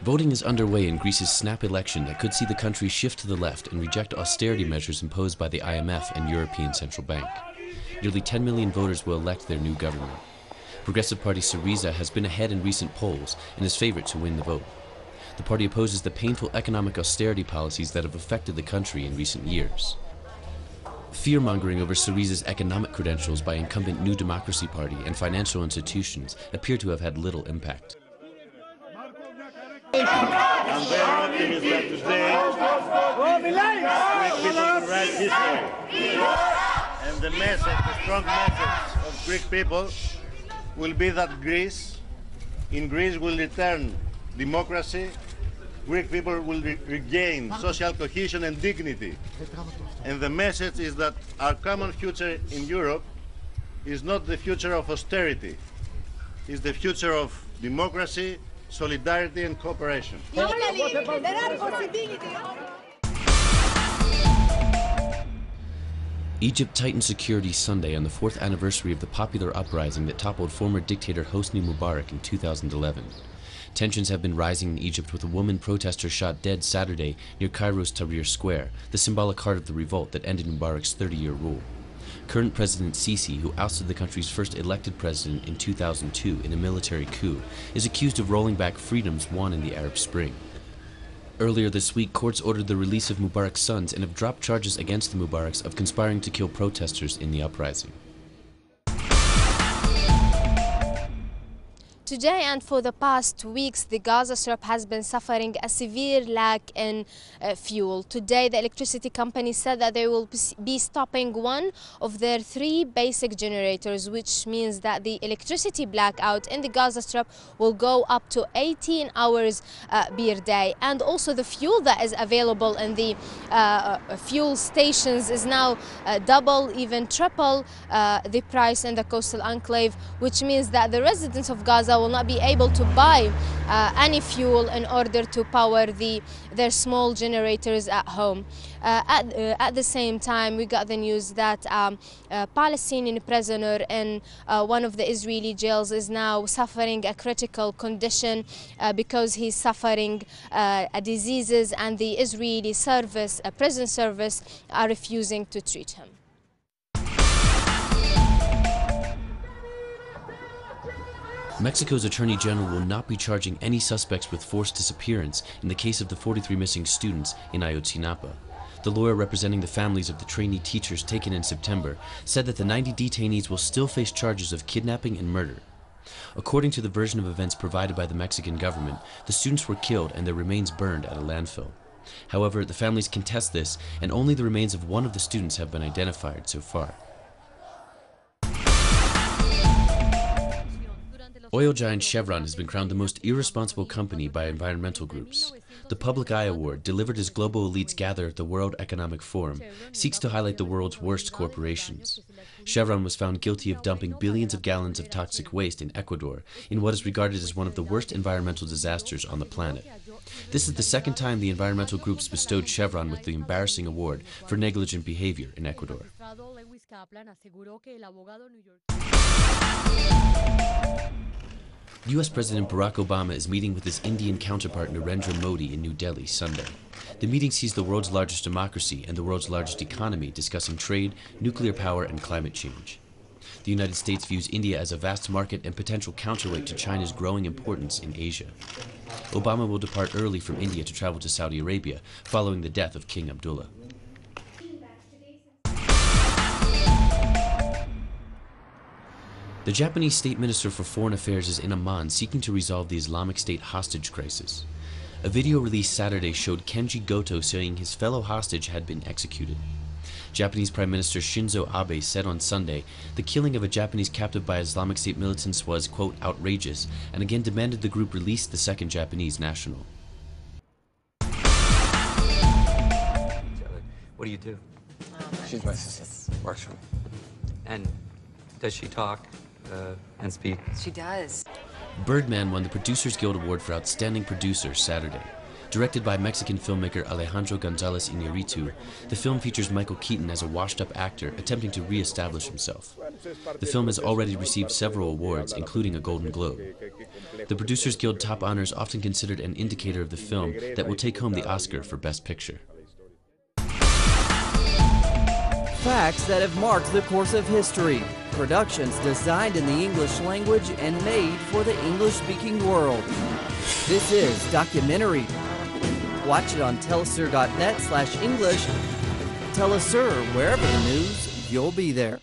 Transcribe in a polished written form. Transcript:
Voting is underway in Greece's snap election that could see the country shift to the left and reject austerity measures imposed by the IMF and European Central Bank. Nearly 10 million voters will elect their new government. Progressive party Syriza has been ahead in recent polls and is favored to win the vote. The party opposes the painful economic austerity policies that have affected the country in recent years. Fear-mongering over Syriza's economic credentials by incumbent New Democracy Party and financial institutions appear to have had little impact. I'm very optimistic that today Greek people will write history. And the strong message of Greek people will be that in Greece will return democracy, Greek people will regain social cohesion and dignity. And the message is that our common future in Europe is not the future of austerity, it's the future of democracy, solidarity and cooperation. Egypt tightened security Sunday on the 4th anniversary of the popular uprising that toppled former dictator Hosni Mubarak in 2011. Tensions have been rising in Egypt with a woman protester shot dead Saturday near Cairo's Tahrir Square, the symbolic heart of the revolt that ended Mubarak's 30-year rule. Current President Sisi, who ousted the country's first elected president in 2002 in a military coup, is accused of rolling back freedoms won in the Arab Spring. Earlier this week, courts ordered the release of Mubarak's sons and have dropped charges against the Mubaraks of conspiring to kill protesters in the uprising. Today and for the past weeks, the Gaza Strip has been suffering a severe lack in fuel. Today, the electricity company said that they will be stopping one of their 3 basic generators, which means that the electricity blackout in the Gaza Strip will go up to 18 hours per day. And also the fuel that is available in the fuel stations is now double, even triple the price in the coastal enclave, which means that the residents of Gaza will not be able to buy any fuel in order to power their small generators at home. At the same time, we got the news that a Palestinian prisoner in one of the Israeli jails is now suffering a critical condition because he's suffering diseases, and the Israeli prison service are refusing to treat him. Mexico's Attorney General will not be charging any suspects with forced disappearance in the case of the 43 missing students in Ayotzinapa. The lawyer representing the families of the trainee teachers taken in September said that the 90 detainees will still face charges of kidnapping and murder. According to the version of events provided by the Mexican government, the students were killed and their remains burned at a landfill. However, the families contest this, and only the remains of one of the students have been identified so far. Oil giant Chevron has been crowned the most irresponsible company by environmental groups. The Public Eye Award, delivered as global elites gather at the World Economic Forum, seeks to highlight the world's worst corporations. Chevron was found guilty of dumping billions of gallons of toxic waste in Ecuador in what is regarded as one of the worst environmental disasters on the planet. This is the second time the environmental groups bestowed Chevron with the embarrassing award for negligent behavior in Ecuador. U.S. President Barack Obama is meeting with his Indian counterpart Narendra Modi in New Delhi Sunday. The meeting sees the world's largest democracy and the world's largest economy discussing trade, nuclear power, and climate change. The United States views India as a vast market and potential counterweight to China's growing importance in Asia. Obama will depart early from India to travel to Saudi Arabia following the death of King Abdullah. The Japanese State Minister for Foreign Affairs is in Amman seeking to resolve the Islamic State hostage crisis. A video released Saturday showed Kenji Goto saying his fellow hostage had been executed. Japanese Prime Minister Shinzo Abe said on Sunday the killing of a Japanese captive by Islamic State militants was, quote, outrageous, and again demanded the group release the second Japanese national. What do you do? She's my sister. Works for me. And does she talk and speak? She does. Birdman won the Producers Guild Award for Outstanding Producer Saturday. Directed by Mexican filmmaker Alejandro González Iñárritu, the film features Michael Keaton as a washed-up actor attempting to re-establish himself. The film has already received several awards, including a Golden Globe. The Producers Guild top honors often considered an indicator of the film that will take home the Oscar for Best Picture. Facts that have marked the course of history. Productions designed in the English language and made for the English-speaking world. This is Documentary. Watch it on telesur.net/English. Telesur, wherever the news, you'll be there.